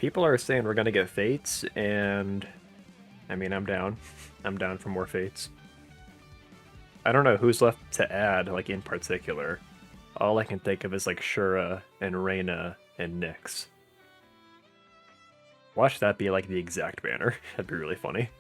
People are saying we're gonna get Fates, and I mean, I'm down. I'm down for more Fates. I don't know who's left to add, like, in particular. All I can think of is, like, Shura and Reyna and Nyx. Watch that be, like, the exact banner. That'd be really funny.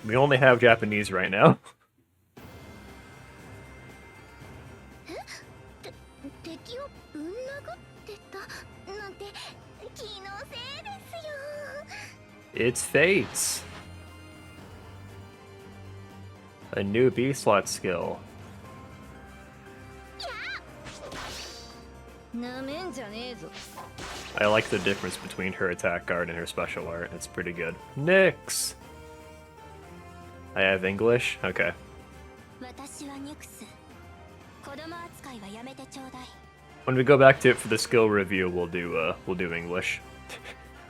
We only have Japanese right now. It's Fates! A new B-slot skill. I like the difference between her attack guard and her special art. It's pretty good. Nyx! I have English? Okay. When we go back to it for the skill review, we'll do English.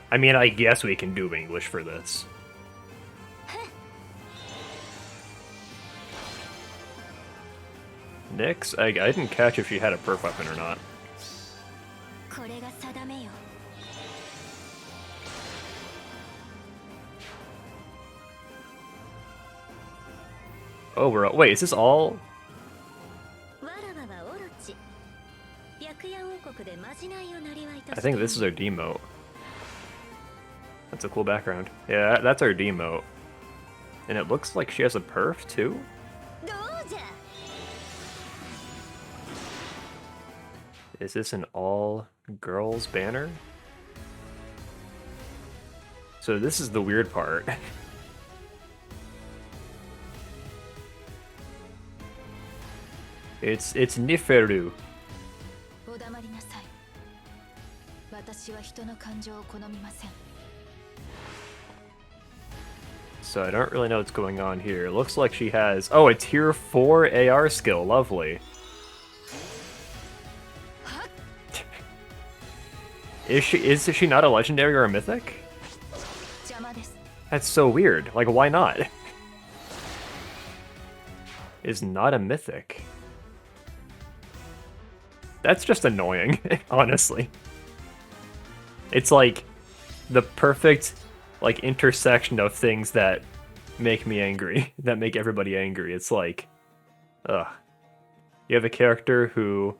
I mean, I guess we can do English for this. Nyx? I didn't catch if she had a perf weapon or not. Oh, wait, is this all? I think this is our demote. That's a cool background. Yeah, that's our demote. And it looks like she has a perf, too? Is this an all-girls banner? So this is the weird part. It's Nifl. So I don't really know what's going on here. It looks like she has... Oh, a tier 4 AR skill. Lovely. Is she not a legendary or a mythic? That's so weird. Like, why not? Is not a mythic. That's just annoying, honestly. It's like the perfect like intersection of things that make me angry, that make everybody angry. It's like, ugh. You have a character who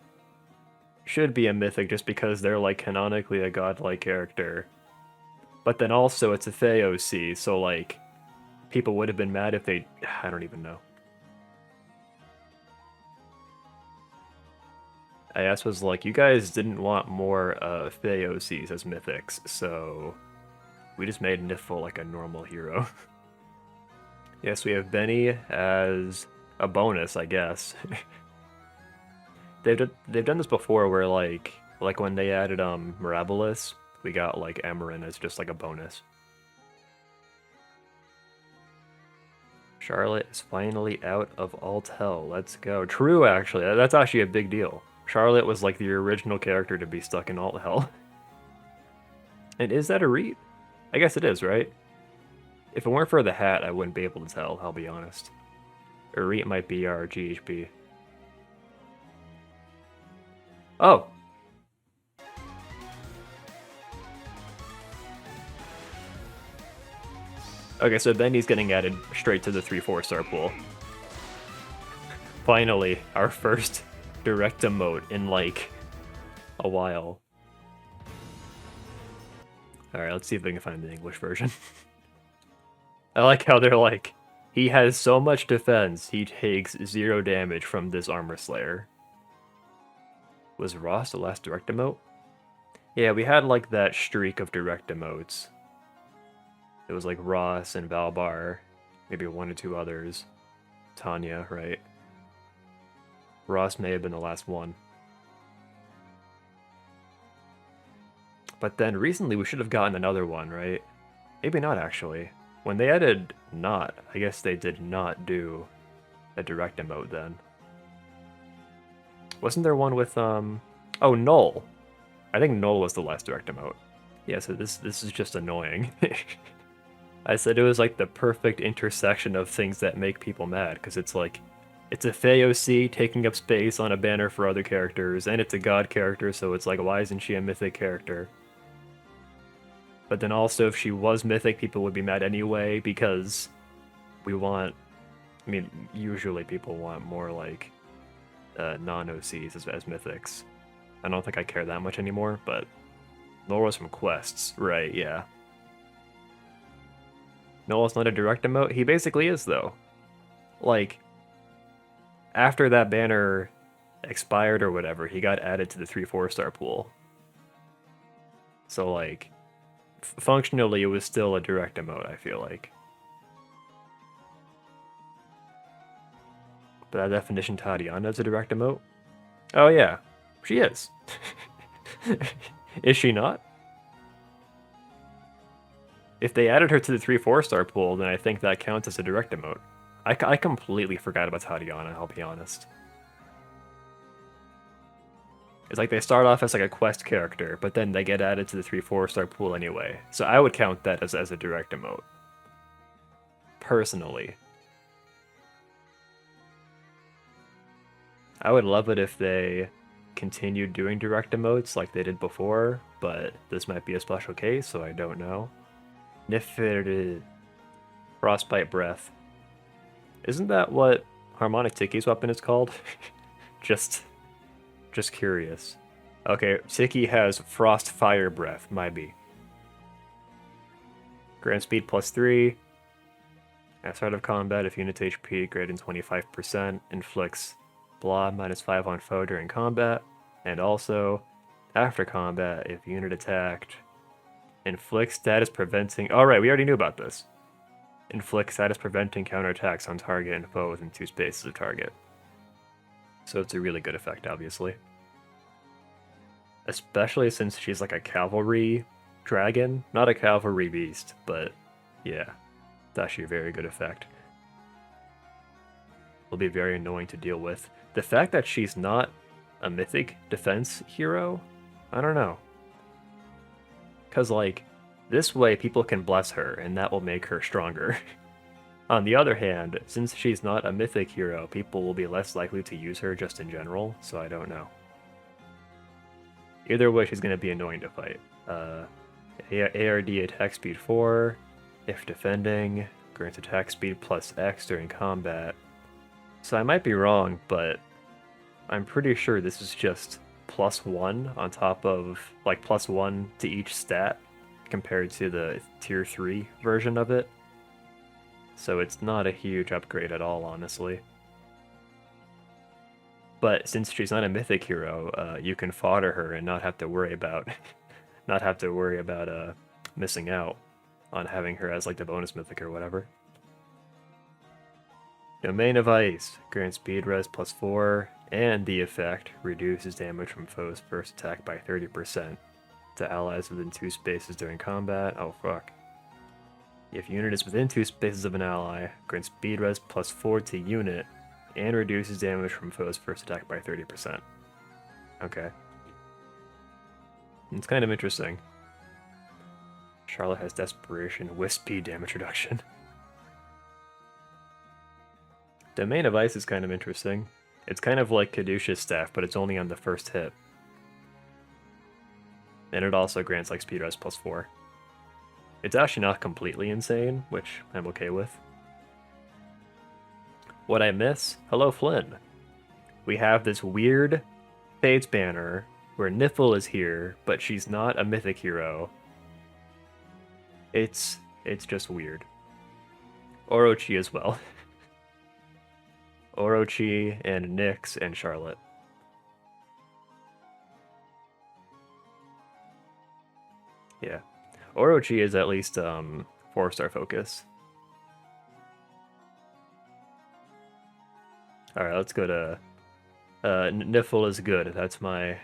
should be a mythic just because they're like canonically a godlike character. But then also it's a Theoc, so like people would have been mad if they... I don't even know. IS was like, you guys didn't want more Theocs as mythics, so we just made Nifl like a normal hero. Yes, we have Benny as a bonus, I guess. They've done this before where like when they added Mirabilis, we got like Amarin as just like a bonus. Charlotte is finally out of alt hell. Let's go. True, actually. That's actually a big deal. Charlotte was like the original character to be stuck in alt hell. And is that a read? I guess it is, right? If it weren't for the hat, I wouldn't be able to tell, I'll be honest. Arit might be our GHP. Oh! Okay, so Bendy's getting added straight to the 3-4 star pool. Finally, our first direct emote in like a while. Alright, let's see if we can find the English version. I like how they're like, he has so much defense, he takes 0 damage from this Armor Slayer. Was Ross the last direct emote? Yeah, we had like that streak of direct emotes. It was like Ross and Valbar, maybe 1 or 2 others. Tanya, right? Ross may have been the last one. But then recently we should have gotten another one, right? Maybe not actually. When they added not, I guess they did not do a direct emote then. Wasn't there one with oh, Null? I think Null was the last direct emote. Yeah, so this is just annoying. I said it was like the perfect intersection of things that make people mad, because it's like It's a Fey OC taking up space on a banner for other characters, and it's a god character, so it's like, why isn't she a mythic character? But then also, if she was mythic, people would be mad anyway, because we want... I mean, usually people want more, like, non-OCs as mythics. I don't think I care that much anymore, but... Nora's from quests, right, yeah. Noah's not a direct emote? He basically is, though. Like, after that banner expired or whatever, he got added to the 3-4-star pool. So, like, functionally, it was still a direct emote, I feel like. But that definition, Tatiana is a direct emote? Oh, yeah. She is. Is she not? If they added her to the 3-4-star pool, then I think that counts as a direct emote. I completely forgot about Tatiana, I'll be honest. It's like they start off as like a quest character, but then they get added to the 3-4-star pool anyway. So I would count that as a direct emote. Personally. I would love it if they continued doing direct emotes like they did before, but this might be a special case, so I don't know. Nifl, Frostbite Breath. Isn't that what Harmonic Tiki's weapon is called? Just curious. Okay, Tiki has Frost Fire Breath, might be. Grand Speed +3. At start of combat, if unit HP greater than 25%, inflicts blah -5 on foe during combat. And also, after combat, if unit attacked, inflicts status preventing... Alright, we already knew about this. Inflicts status preventing counterattacks on target and foe within 2 spaces of target. So it's a really good effect, obviously. Especially since she's like a cavalry dragon. Not a cavalry beast, but yeah. It's actually a very good effect. Will be very annoying to deal with. The fact that she's not a mythic defense hero, I don't know. Because, like, this way people can bless her, and that will make her stronger. On the other hand, since she's not a mythic hero, people will be less likely to use her just in general, so I don't know. Either way, she's going to be annoying to fight. ARD attack speed 4, if defending, grants attack speed +X during combat. So I might be wrong, but I'm pretty sure this is just +1 on top of, like, +1 to each stat compared to the tier 3 version of it. So it's not a huge upgrade at all, honestly. But since she's not a mythic hero, you can fodder her and not have to worry about missing out on having her as like the bonus mythic or whatever. Domain of Ice grants speed res +4, and the effect reduces damage from foes' first attack by 30% to allies within 2 spaces during combat. Oh fuck. If unit is within 2 spaces of an ally, grants speed res +4 to unit, and reduces damage from foes' first attack by 30%. Okay. It's kind of interesting. Charlotte has Desperation with speed damage reduction. Domain of Ice is kind of interesting. It's kind of like Caduceus Staff, but it's only on the first hit. And it also grants like speed res +4. It's actually not completely insane, which I'm okay with. What I miss? Hello, Flynn. We have this weird Fates banner where Nifl is here, but she's not a mythic hero. It's just weird. Orochi as well. Orochi and Nyx and Charlotte. Yeah. Orochi is at least 4-star focus. Alright, let's go to Nifl is good. That's my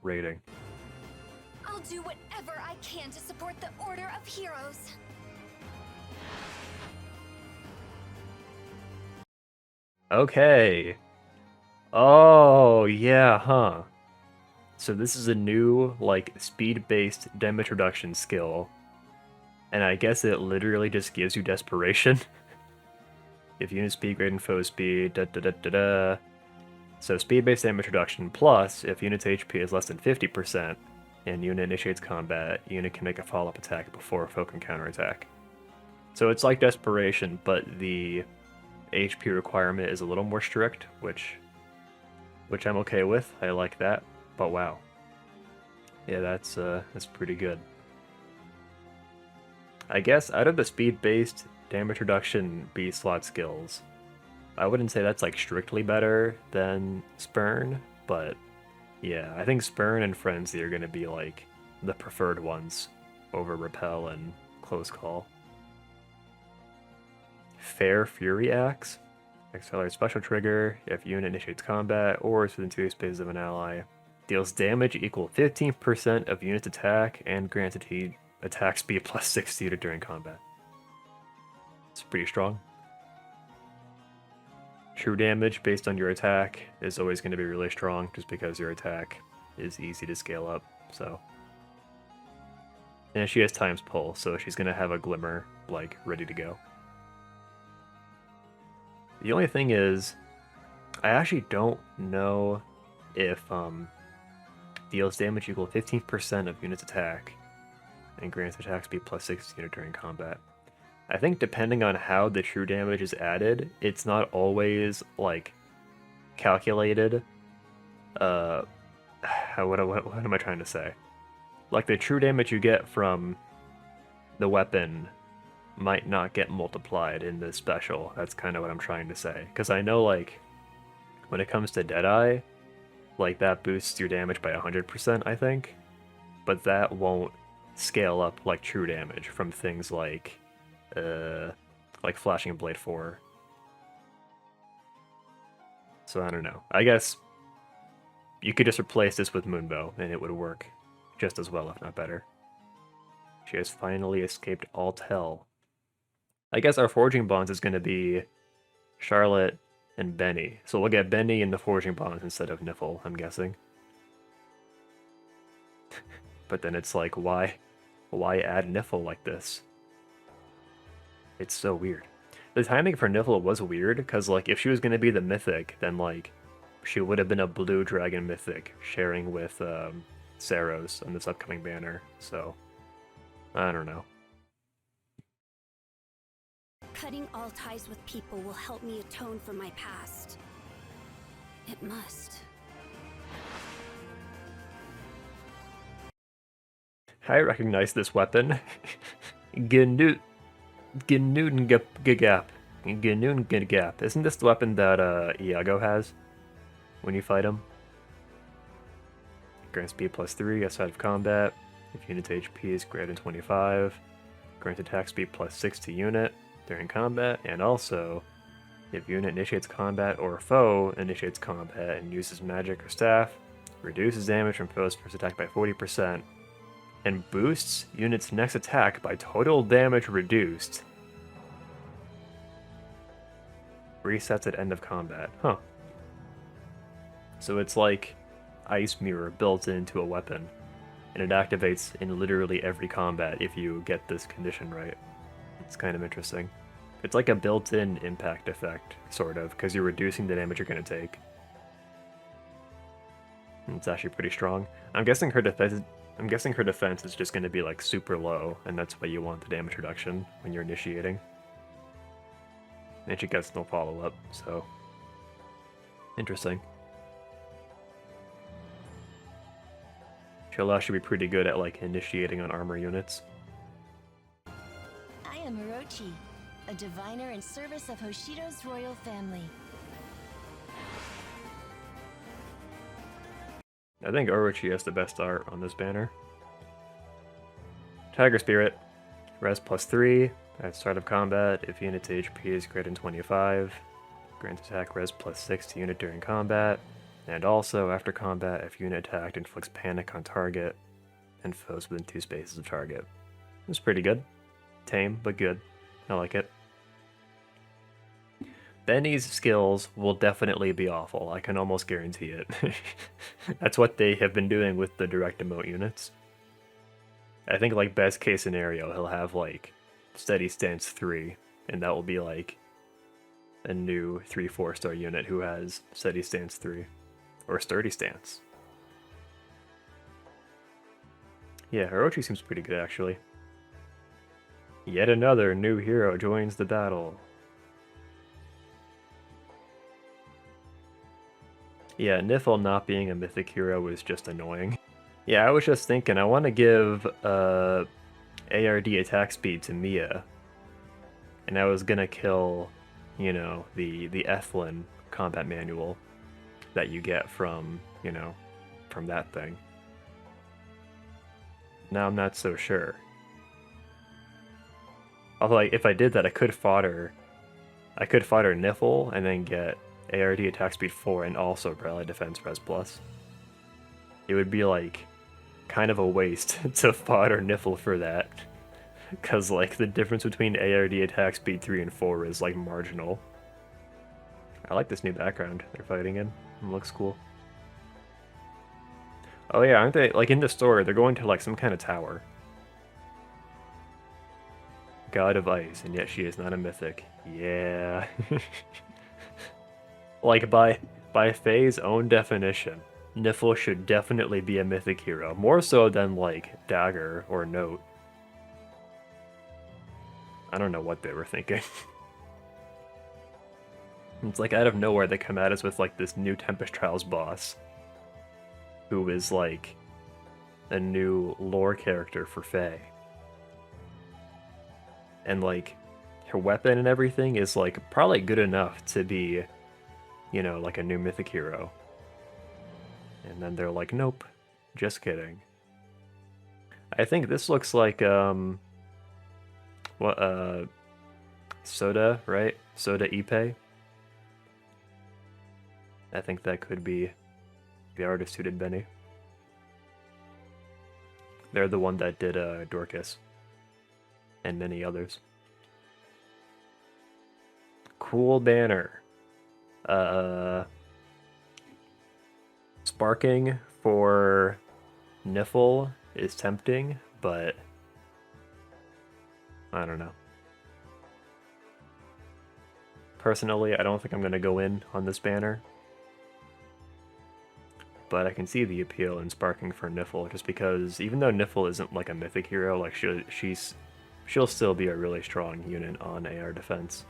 rating. I'll do whatever I can to support the Order of Heroes. Okay. Oh, yeah, huh. So this is a new, like, speed-based damage reduction skill. And I guess it literally just gives you Desperation. If unit speed greater than foe speed, da da da da da. So speed-based damage reduction plus if unit's HP is less than 50% and unit initiates combat, unit can make a follow-up attack before a foe can counterattack. So it's like desperation, but the HP requirement is a little more strict, which I'm okay with. I like that. But wow. Yeah, that's pretty good. I guess out of the speed-based damage reduction B slot skills, I wouldn't say that's like strictly better than Spurn, but yeah, I think Spurn and Frenzy are gonna be like the preferred ones over Repel and Close Call. Fair Fury Axe. Accelerate special trigger if unit initiates combat or is within 2 spaces of an ally. Deals damage equal 15% of unit's attack and granted he attack speed plus 60 during combat. It's pretty strong. True damage based on your attack is always going to be really strong just because your attack is easy to scale up. So, and she has times pull, so she's going to have a glimmer like ready to go. The only thing is, I actually don't know if deals damage equal 15% of unit's attack and grants attack speed plus 60 during combat. I think depending on how the true damage is added, it's not always like calculated. What am I trying to say? Like the true damage you get from the weapon might not get multiplied in the special. That's kind of what I'm trying to say. Because I know like when it comes to Deadeye, like that boosts your damage by 100%, I think. But that won't scale up like true damage from things like Flashing Blade 4. So I don't know. I guess you could just replace this with Moonbow and it would work just as well, if not better. She has finally escaped all hell. I guess our Forging Bonds is going to be Charlotte and Benny. So we'll get Benny in the Forging Bonds instead of Nifl, I'm guessing. But then it's like, why add Nifl like this? It's so weird. The timing for Nifl was weird, because like if she was going to be the Mythic, then like she would have been a blue dragon Mythic, sharing with Saros on this upcoming banner, so I don't know. Cutting all ties with people will help me atone for my past. It must. I recognize this weapon. Gnut Gap. Isn't this the weapon that Iago has when you fight him? Grant speed plus 3 outside of combat. If unit's HP is greater than 25. Grant attack speed plus 6 to unit during combat. And also, if unit initiates combat or foe initiates combat and uses magic or staff, reduces damage from foe's first attack by 40%. And boosts unit's next attack by total damage reduced. Resets at end of combat. Huh. So it's like Ice Mirror built into a weapon. And it activates in literally every combat if you get this condition right. It's kind of interesting. It's like a built-in impact effect, sort of, because you're reducing the damage you're going to take. And it's actually pretty strong. I'm guessing her defense is just going to be like super low, and that's why you want the damage reduction when you're initiating. And she gets no follow-up, so interesting. She'll actually be pretty good at like initiating on armor units. I am Orochi, a diviner in service of Hoshido's royal family. I think Orochi has the best art on this banner. Tiger Spirit. Res plus 3 at start of combat if unit's HP is greater than 25. Grant attack res plus 6 to unit during combat. And also, after combat, if unit attacked, inflicts panic on target and foes within 2 spaces of target. It's pretty good. Tame, but good. I like it. Benny's skills will definitely be awful. I can almost guarantee it. That's what they have been doing with the direct emote units. I think, like, best case scenario, he'll have, like, Steady Stance 3, and that will be, like, a new 3-4 star unit who has Steady Stance 3. Or Sturdy Stance. Yeah, Orochi seems pretty good actually. Yet another new hero joins the battle. Yeah, Nifl not being a mythic hero is just annoying. Yeah, I was just thinking, I want to give ARD attack speed to Mia. And I was gonna kill, you know, the Ethlin combat manual that you get from, you know, from that thing. Now I'm not so sure. Although, like, if I did that, I could fodder Nifl and then get ARD attack speed 4 and also rally defense res plus. It would be like kind of a waste to fodder Nifl for that, because like the difference between ARD attack speed 3 and 4 is like marginal. I like this new background they're fighting in. It looks cool. Oh yeah, aren't they like in the store? They're going to like some kind of tower. God of Ice, and yet she is not a mythic. Yeah. Like by Faye's own definition, Nifl should definitely be a mythic hero, more so than like Dagger or Note. I don't know what they were thinking. It's like out of nowhere they come at us with like this new Tempest Trials boss, who is like a new lore character for Faye. And like her weapon and everything is like probably good enough to be, you know, like a new mythic hero. And then they're like, nope, just kidding. I think this looks like Soda, right? Soda Ipe. I think that could be the artist who did Benny. They're the one that did Dorcas. And many others. Cool banner. Sparking for Nifl is tempting, but I don't know. Personally, I don't think I'm going to go in on this banner. But I can see the appeal in sparking for Nifl, just because even though Nifl isn't like a mythic hero, like she'll still be a really strong unit on AR defense.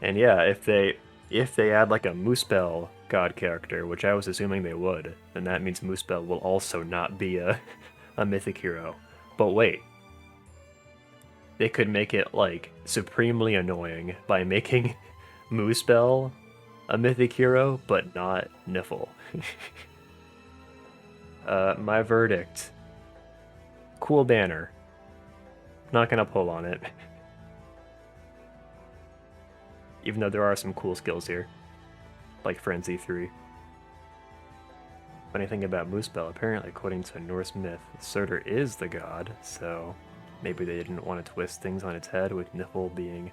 And yeah, if they add like a Muspel god character, which I was assuming they would, then that means Muspel will also not be a mythic hero. But wait. They could make it like supremely annoying by making Muspel a mythic hero, but not Nifl. My verdict. Cool banner. Not gonna pull on it. Even though there are some cool skills here. Like Frenzy 3. Funny thing about Muspel, apparently according to Norse myth, Surtur is the god, so maybe they didn't want to twist things on its head with Nifl being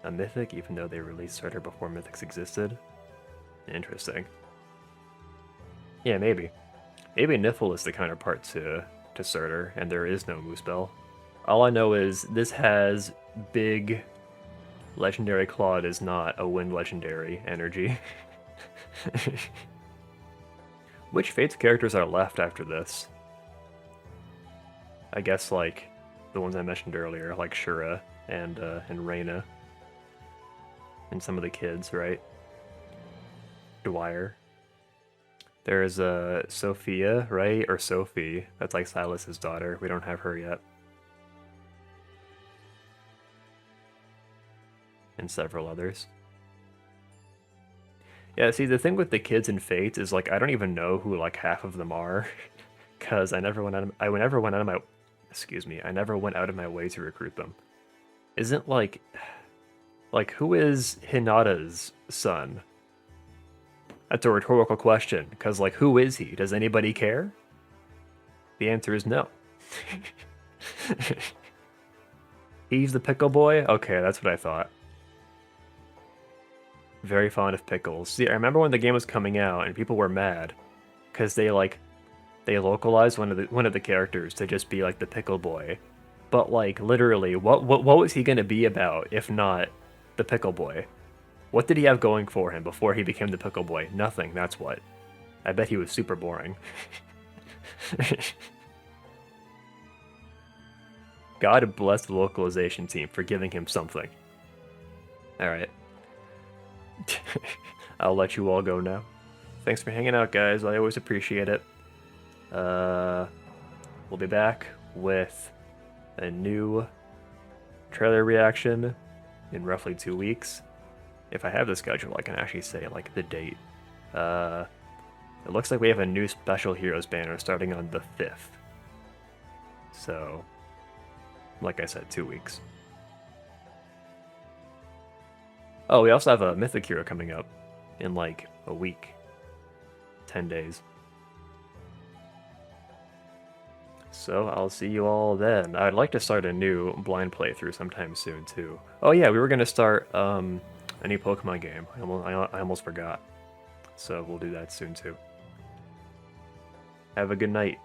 a mythic, even though they released Surtur before mythics existed. Interesting. Yeah, maybe. Maybe Nifl is the counterpart to Surtur, and there is no Muspel. All I know is this has big Legendary Claude is not a wind legendary energy. Which Fates characters are left after this? I guess like the ones I mentioned earlier, like Shura and Reyna. And some of the kids, right? Dwyer. There's Sophia, right? Or Sophie. That's like Silas's daughter. We don't have her yet. And several others. Yeah, see, the thing with the kids in Fates is like I don't even know who like half of them are, because I never went out of my way to recruit them. Isn't like who is Hinata's son? That's a rhetorical question, because like who is he? Does anybody care? The answer is no. He's the pickle boy? Okay, that's what I thought. Very fond of pickles. See, I remember when the game was coming out and people were mad because they localized one of the characters to just be like the pickle boy, But like literally, what was he gonna be about if not the Pickle Boy? What did he have going for him before he became the Pickle Boy? Nothing, that's what. I bet he was super boring. God bless the localization team for giving him something. Alright. I'll let you all go now. Thanks for hanging out, guys. I always appreciate it. We'll be back with a new trailer reaction in roughly 2 weeks. If I have the schedule, I can actually say like the date. It looks like we have a new Special Heroes banner starting on the 5th. So, like I said, 2 weeks. Oh, we also have a Mythic hero coming up in like a week. 10 days. So I'll see you all then. I'd like to start a new blind playthrough sometime soon too. Oh yeah, we were gonna start a new Pokemon game. I almost forgot. So we'll do that soon too. Have a good night.